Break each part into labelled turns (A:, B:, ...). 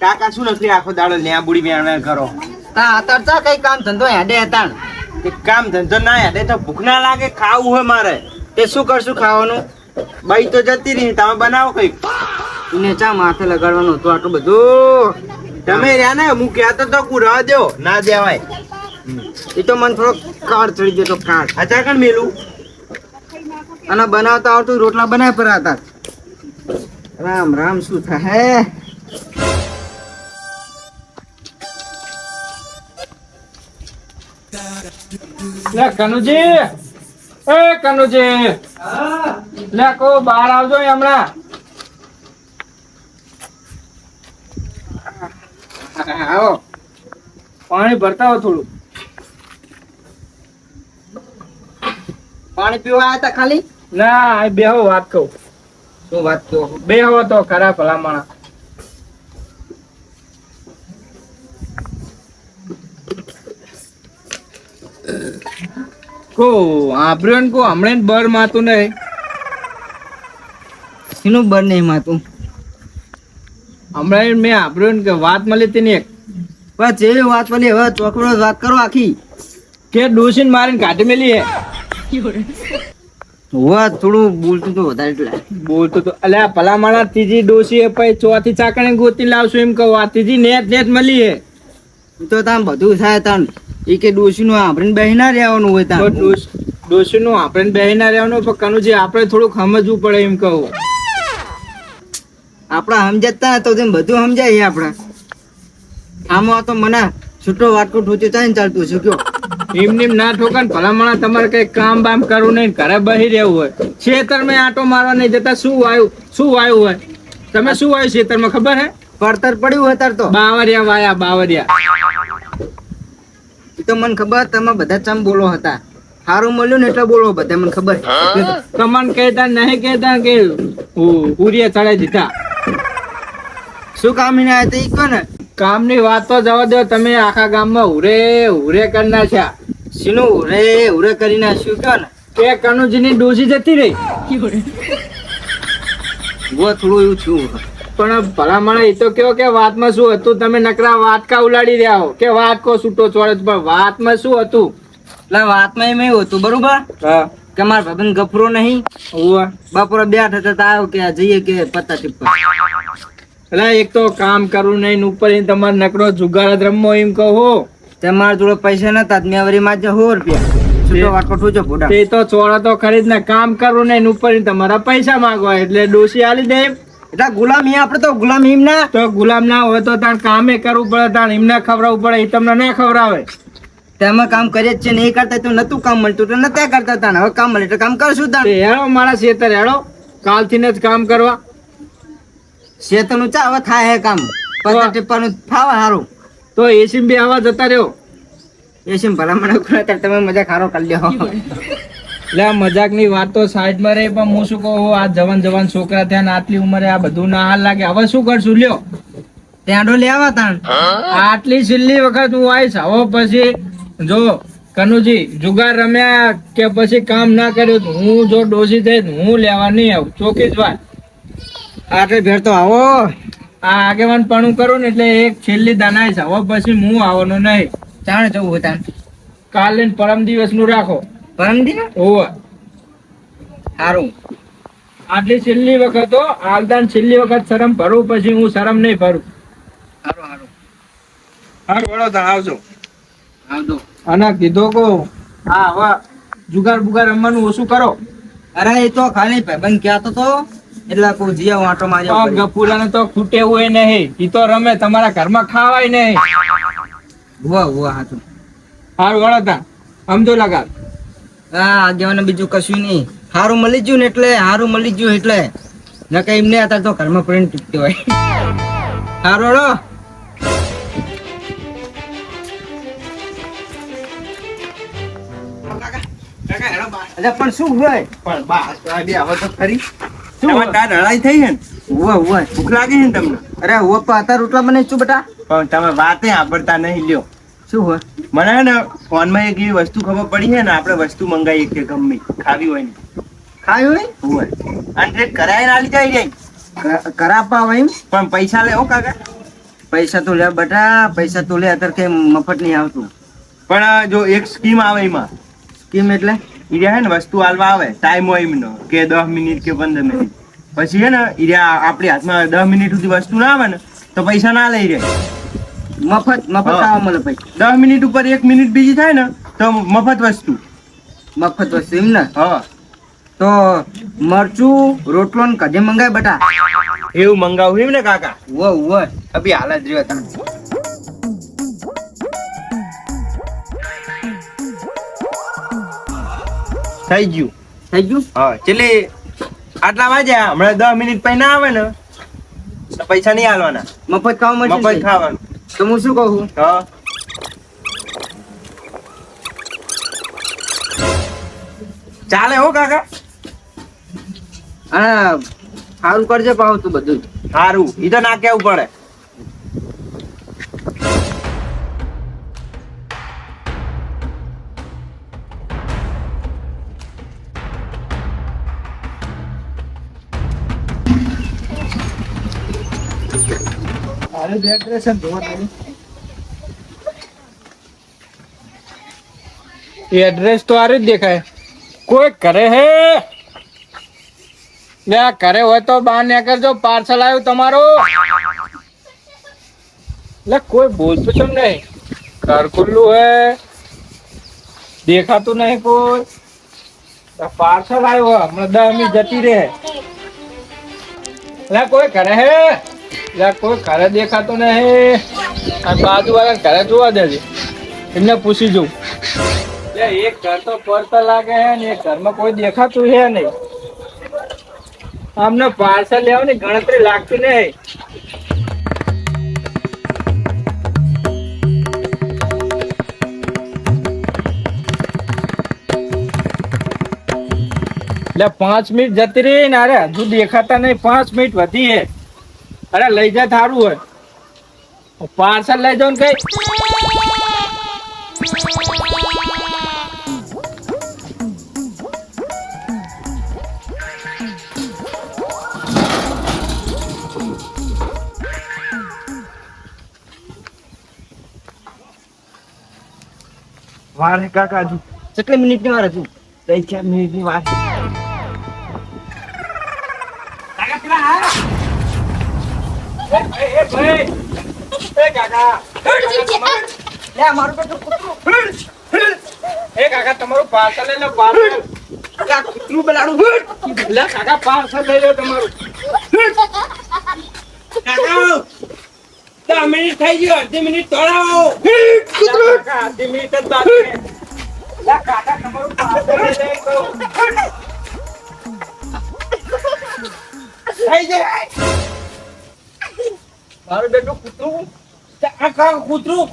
A: કાકા શું નથી આખો દાડો લ્યા બુડી બેણ કરો
B: તા અત્યારે ચા કઈ કામ ધંધો હેડે હતા
A: કામ ધંધો ના યાદે તો ભૂખ ના લાગે ખાવું હોય મારે તે શું કરશું ખાવાનું બાઈ તો જતી રહી તમે બનાવો કઈ
B: એને ચા માથે લગાડવાનું હતું આટલું બધું
A: તમે રહ્યા ને હું કહેતો તો કુ રહ દો ના દેવાય
B: એ તો મને થોડો કાળ ચડી ગયો તો કાળ
A: અચા કણ મેલું
B: અને બનાવતા આવતું રોટલા બનાય પર હતા રામ રામ શું થાય
C: લે કનુજી, એ કનુજી, લે કો બહાર આવજો હમણાં. આવો પાણી ભરતા હો થોડું.
B: પાણી પીવા આવ્યા હતા ખાલી
C: ના બેહો વાત કહું.
B: શું વાત કહો
C: બેહો તો ખરા ભલામણ. કો આભરણ કો હમણાં બર માતું નહીં.
B: શીનું બર નહીં માતું
C: હમણાં મેં આભરણ કે વાત મળી હતી ને એક
B: બસ જેવી વાત બોલી હવે ચોકડો વાત કરો આખી
C: કે ડોસીને મારીને કાઢી મેલી હે.
B: હોવા થોડું બોલતું તો વધારે એટલે
C: બોલતો તો અલ્યા ભલામણ ત્રીજી ડોસી પછી ચોથી ચાકણે ગોતી લાવશું એમ કહું. આ ત્રીજી નેટ નેટ મળી હે.
B: તો તાન બધું થાય તાન એ કે ડોશી નું આપણે બેહી ના રહેવાનું હોય તાન
C: ડોસી નું આપણે બેહી ના રહેવાનું પણ કનુજી આપણે થોડુંક સમજવું પડે એમ કહું.
B: આપડા સમજતા તો તેમ બધું સમજાય આપડા આમાં તો મને છૂટો વાટકો ઠોચે થાય ને ચાલતું છે કયો
C: એમને એમ ના ઠોકા ને ભલામણ તમારે કઈ કામ બામ કરવું નહીં ઘરે બહી રહેવું હોય. ખેતરમાં આટો મારવા નહીં જતા શું વાયું હોય તમે શું વાયું ખેતરમાં ખબર હે?
B: પડતર પડ્યું હોય તાર તો
C: બાવરિયા વાયા બાવરિયા.
B: એ તો મને ખબર તમે બધા ચમ બોલો હતા સારું મળ્યું ને એટલે બોલો બધા મને ખબર
C: તમને કહેતા નહીં કહેતા કે ઉરિયા ચડાઈ દીધા.
B: શું કામ એને આવ્યા ઈ કહો ને
C: કામની વાત તો જવા દો. તમે આખા ગામમાં હુરે હુરે કરી નાખ્યા.
B: શીનું ઉરે કરી નાખ્યું કહો ને
C: કે કનુજીની ડોસી જતી રહી.
B: વો થોડું એવું થયું
C: પણ ભલામણ એ તો કેવો કે વાતમાં શું હતું તમે નકરા વાટકા ઉલાડી રહ્યા હો કે વાટકો છૂટો ચોળે પણ વાતમાં શું હતું?
B: એટલે વાતમાં એમ એવું હતું બરોબર કે મારા ભાઈબંધ ગફરો નહીં બપોરે બેઠ હતા આવ્યો કે આ જઈએ કે પત્તા ટીપવા
C: એટલે એક તો કામ કરવું નહીં ઉપર તમારે નકરો જુગાર જ રમવો એમ કહો.
B: તમારા જોડે પૈસા નતા મેં વરી માં 100 રૂપિયા છૂટો વાટકો ઠોચો ફોટા
C: તે તો ચોળો તો ખરીદ ને કામ કરવું નહીં ઉપર તમારા પૈસા માંગવા એટલે ડોસી આલી દે.
B: એટલે ગુલામ આપડે તો ગુલામ હિમ ના
C: તો ગુલામ ના હોય તો તાણ કામે કરવું પડે તાણ એમને ખવડાવવું પડે એ તમને ના ખવડાવે.
B: તેમાં કામ કરીએ જ છે ને એ કરતા તો નતું કામ મળતું તો નતા કરતા તાણ હવે કામ મળે એટલે કામ કરશું તાણ
C: હેડો મારા ખેતર હેડો કાલથી ને જ કામ કરવા.
B: શેતનું ચા હવે થાય હે કામ પત્તા ટીપવાનું ફાવે સારું
C: તો એસી બે હવા જતા રહ્યો.
B: એસી ભલામણ ત્યારે તમે મજા ખારો કરી લ્યો
C: એટલે આ મજાકની વાત તો સાઈડમાં રહે પણ હું શું કહું આ જવાન છોકરા થયા ને આટલી ઉંમરે આ બધું ના હાલ લાગે. હવે શું કરશું લ્યો
B: ત્યાંડો લેવા તાણ
C: આટલી છેલ્લી વખત હું આવીશ. હવે પછી જો કનુજી જુગાર રમ્યા કે પછી કામ ના કર્યું હું જો ડોસી થઈ હું લેવા નહીં આવું ચોખ્ખી જ વાત.
B: આટલે ભેર તો આવો
C: આ આગેવાન પણ કરું ને એટલે એક છેલ્લી દાના આવીશ. હવે પછી હું આવવાનો નહીં.
B: ચાણ જવું હોય તાણ
C: કાલે ને પરમ દિવસ નું રાખો.
B: પરમ દી
C: હોવે
B: સારું
C: આટલી છેલ્લી વખત હો હાલદાન છેલ્લી વખત શરમ ભરું પછી હું શરમ નહીં ભરું.
B: સારું સારું
C: હા વળો તા આવજો.
B: આવજો
C: અને કીધો કો હા હવે જુગાર બુગાર રમવાનું ઓછું કરો.
B: અરે એ તો ખાલી ભાઈબંધ કહેતો તો એટલે કોઈ જીયા વાંટો માર્યો
C: ગપુરાને તો ખૂટે હોય નહીં. ઈ તો રમે તમારા ઘરમાં ખાવાય નહીં.
B: વાહ હાચું
C: હારું વળો તા સમજો લગા.
B: હા આગેવાને બીજું કશું નહીં હારું મળી ગયું ને એટલે હારું મળી ગયું એટલે નકર એમને હતા તો ઘરમાં પડીને તૂટતી હોય હારું હળો પણ શું હોય
A: પણ બા બે હવે તો ખરી
B: શું
A: તમારે તાર લડાઈ થઈ છે ને
B: હોય
A: ભૂખ લાગી છે ને તમને
B: અરે હો પાતા રોટલા બનાવી છું બેટા
A: પણ તમે વાતે સાંભળતા નહીં લ્યો.
B: શું હોય
A: મને હે ને ફોનમાં એક એવી વસ્તુ ખબર પડી છે ને આપણે વસ્તુ મંગાવીએ કે ગમે ખાવી હોય ને
B: ખાયું હોય
A: હોય અને જે કરાઈને આલી જાય રે
B: કરાપા હોય એમ?
A: પણ પૈસા લે હો કાકા.
B: પૈસા તો લે બટા, પૈસા તો લે, અત્યારે કઈ મફત નહીં આવતું.
A: પણ જો એક સ્કીમ આવે એમાં
B: કેમ એટલે?
A: ઈ રહ્યા હે ને વસ્તુ આલવા આવે ટાઈમ હોય એમનો કે 10 મિનિટ કે 15 મિનિટ પછી હે ને ઈ રહ્યા આપણી હાથમાં 10 મિનિટ સુધી વસ્તુ ના આવે ને તો પૈસા ના લઈ રહે.
B: મફત
A: હા.
B: ખાવા મળે ભાઈ.
A: 10 મિનિટ ઉપર 1 મિનિટ બીજી થાય ને તો મફત વસ્તુ.
B: મફત વસ્તુ એમ ને?
A: હા
B: તો મરચું રોટલો ને કજે મંગાય બટા.
A: એવું મંગાવું એમ ને કાકા?
B: ઉવ્વ અભી હાલ જ રહ્યો તા.
A: થઈ ગયું.
B: થઈ ગયું?
A: હા ચલી આટલા વાગ્યા હમણાં 10 મિનિટ પછી ના આવે ને તો પૈસા નહીં આલવાના.
B: મફત ખાવા મળશે ને
A: મફત
B: ભાઈ?
A: ખાવાનું.
B: તો હું શું કહું?
A: હા ચાલે હો કાકા.
B: હા સારું કરજે પાવ તું બધું.
A: સારું ઈ તો ના કેવું પડે.
C: અરે ડેકોરેશન જોવા દે. એડ્રેસ તો આરું જ દેખાય. કોઈ કરે હે લે આ ઘરે હોય તો બહાર નીકળજો, પાર્સલ આવ્યું તમારું. લે કોઈ બોલતું કેમ નહીં? ઘર ખુલ્લું હે, દેખાતું નહીં કોઈ. પાર્સલ આવ્યું હમણાં 10 મિનિટ જતી રહે. લે કોઈ કરે હે? લે કોઈ ઘરે દેખાતું નહીં. આ બાજુ વાળા ઘરે જોવા દેજે, એમને પૂછી જોઉં. લે એક ઘર તો પડતા લાગે હે ને એક ઘરમાં કોઈ દેખાતું હે નહીં. અમને પાર્સલ લેવાની ગણતરી લાગતી નહીં. લે 5 મિનિટ જતી રહી ને અરે હજુ દેખાતા નહીં. 5 મિનિટ વધી હે. અરે લઈ જા થારું હોય પાર્સલ લઈ જાવ ને કઈ.
A: વાર હે કાકા હજુ
B: કેટલી મિનિટની વાર હતું?
A: 3-4 મિનિટની વાત.
B: લે મારું પેટું કૂતરું.
C: એ કાકા તમારું પાર્સલ લઈ લો. પાર્સલ
B: આ કૂતરું બલાડું.
C: લે કાકા પાર્સલ લઈ લો તમારું.
A: કાકા 10 મિનિટ થઈ ગયો, અડધી મિનિટ તોડાવો.
C: કાકા અડધી મિનિટ જ બાકી છે. લે કાકા તમારું પાર્સલ લઈ લો કહું.
A: થઈ જાય.
C: મારું બેટું કૂતરું
A: કાકા કૂતરું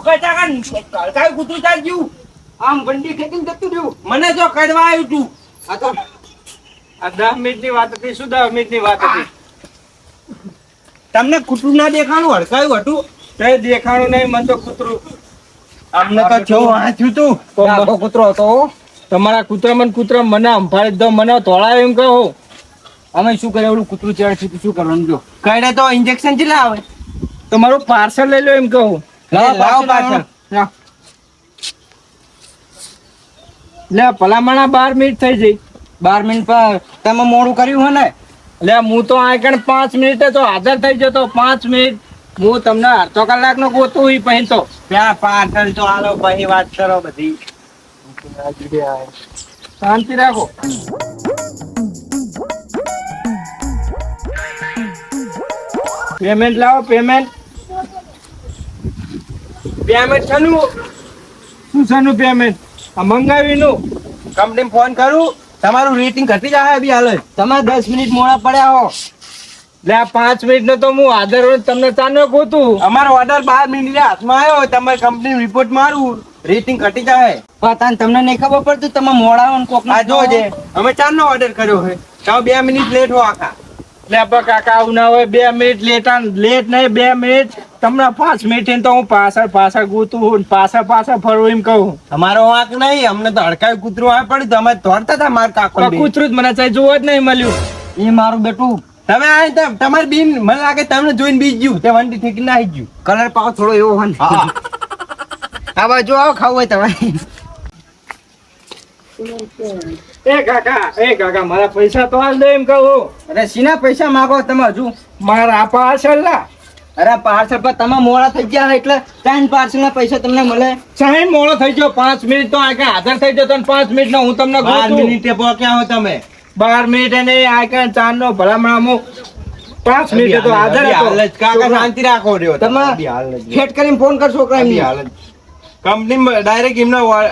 A: કઈ કૂતરું ચાલ ગયું.
B: આમ વંડી ખેંચીને જતું રહ્યું.
A: મને જો કડવા આવ્યું તું.
B: આ તો
C: આ 10 મિનિટની વાત હતી. શું 10 મિનિટની વાત હતી?
A: તમને કૂતરું ના દેખાણું હડકાયું હતું.
C: કઈ દેખાણું નહીં મને તો કૂતરું.
A: અમને તો જો વાંચ્યું તું.
B: ડાબો કૂતરો હતો.
C: તમારા કૂતરા મને અંફાળી દો, મને તોડાવે એમ કહો.
B: અમે શું કરે ઓલું કૂતરું ચડશે તો શું કરવાનું? જો
A: કડે તો ઇન્જેક્શન કેટલા આવે?
C: તમારું પાર્સલ લઈ લો એમ કહું.
A: લાવો પાછળ.
C: લે ભલામણા 12 મિનિટ થઈ જઈ.
B: 12 મિનિટ પર તમે મોડું કર્યું હે ને?
C: લે હું તો આ કણ 5 મિનિટે તો હાજર થઈ જતો. 5 મિનિટ હું તમને અડધો કલાકનો ગોતું ઈ પછી તો
A: ત્યાં પાછળ તો આલો પછી વાત કરો બધી.
C: શાંતિ રાખો. પેમેન્ટ લાવો. પેમેન્ટ
A: શાનું?
C: શું શાનું પેમેન્ટ? આ મંગાવીનું.
A: કંપની ફોન કરું, તમારું રેટિંગ ઘટી જાય બી હાલ.
B: તમે 10 મિનિટ મોડા પડ્યા હો.
C: લે આ 5 મિનિટનો તો હું હાજર હોય તમને ચાનો ગોતું.
A: અમારો ઓર્ડર 12 મિનિટ હાથમાં આવ્યો, તમારી કંપની રિપોર્ટ મારું, રેટિંગ ઘટી જાય.
B: પણ તમને નહીં ખબર પડતી તમે મોડા હો ને કોક
A: આ જોજે અમે ચારનો ઓર્ડર કર્યો છે, તમે 2 મિનિટ લેટ હો આખા.
C: લે પણ કાકા આવું ના હોય 2 મિનિટ લેટ નહીં 2 મિનિટ તમને 5 મિનિટ તો હું પાછળ ગૂતું હું પાછળ ફરું એમ કહું.
A: અમારો વાંક નહીં, અમને તો હડકાયું કૂતરું આ પડ્યું તો અમે દોડતા હતા માર કાકો
C: પણ કૂતરું જ મને ચાહી જોવા જ નહીં મળ્યું.
B: એ મારું બેટું
A: તમે આ તમારી બીન મને લાગે તમને જોઈને બીજ ગયું તે વંડી ઠેકી નાહી ગયું.
B: કલર પાવ થોડો એવો હોય ને.
A: હા
B: આ બાજુ આવો ખાવું હોય તમારે.
C: એ કાકા મારા પૈસા તો હાલ દે એમ કહું.
B: અરે સીના પૈસા માંગો તમે હજુ?
C: મારા પાછળ લા
B: અરે પાર્સલ પર તમે મોડા થઈ ગયા એટલે 3 પાર્સલ ના પૈસા તમને મળે.
C: સાહેબ મોડો થઈ ગયો 5 મિનિટ તો આગળ હાજર થઈ જતો 5 મિનિટ નો હું તમને
A: 12
C: ગોતું.
A: મિનિટે પહોંચ્યા હો તમે.
C: 12 મિનિટ અને આગળ 4 નો ભલામણ 5 મિનિટ તો હાજર
A: અભી
C: હતો.
A: હાલ જ કાકા શાંતિ રાખો રહ્યો
B: તમે
A: અભી હાલ જ.
B: ફેટ કરીને ફોન કરશો છોકરા
A: અભી
B: એમને.
A: હાલ જ. કંપનીમાં ડાયરેક્ટ એમના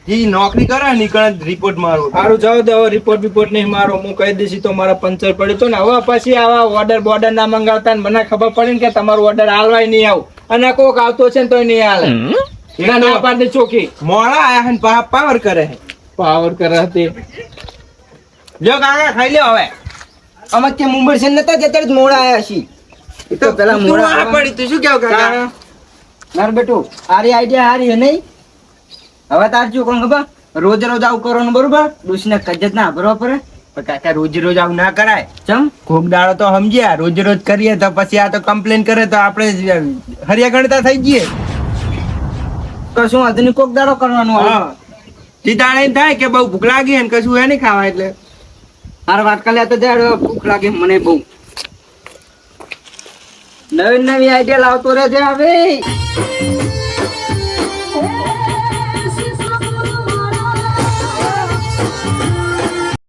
A: જે નોકરી કરે નીકળે રિપોર્ટ મારો.
C: સારું જાવ દે હવે રિપોર્ટ નહીં મારો હું કહી દઈશ તો મારા પંચર પડ્યું તો ને હવે પછી આવા ઓર્ડર બોર્ડર ના મંગાવતા ને મને ખબર પડી ને કે તમારો ઓર્ડર હાલવાય નહીં આવું અને કોક આવતો છે ને તોય નહીં હાલે. એના ના પાડી ચોકી
A: મોડા આયા હે ને પાવર કરે હે.
C: પાવર કરે હતી.
A: જો કાકા ખાઈ લ્યો હવે.
B: અમે ત્યાં મુંબઈ છે નતા જતા જ મોડા આયા છીએ. એ તો પેલા
A: તું
B: મોડા
A: આ પડી તું શું કેવું કાકા?
B: માર બેટું આરી આઈડિયા હારી હે નહીં. હવે તાર શું કોણ ખબર રોજ આવું કરવાનું બરોબર ડોશીને કજ્જત ના ભરવા પડે.
A: પણ કાકા રોજ રોજ આવું ના કરાય.
B: ચમ
A: કોક દાડો તો સમજ્યા રોજ રોજ કરીએ તો પછી આ તો કમ્પ્લેન કરે તો આપણે હરિયા ગણતા થઈ જઈએ.
B: કશું આધુનિક કોક દાડો કરવાનું હોય.
A: હા સીધા એમ થાય કે બહુ ભૂખ લાગી ને કશું એ નહીં ખાવા એટલે
B: મારા વાટકા લે તો જાય ભૂખ લાગે મને બહુ. નવી આઈડિયા લાવતો રહેજે હવે.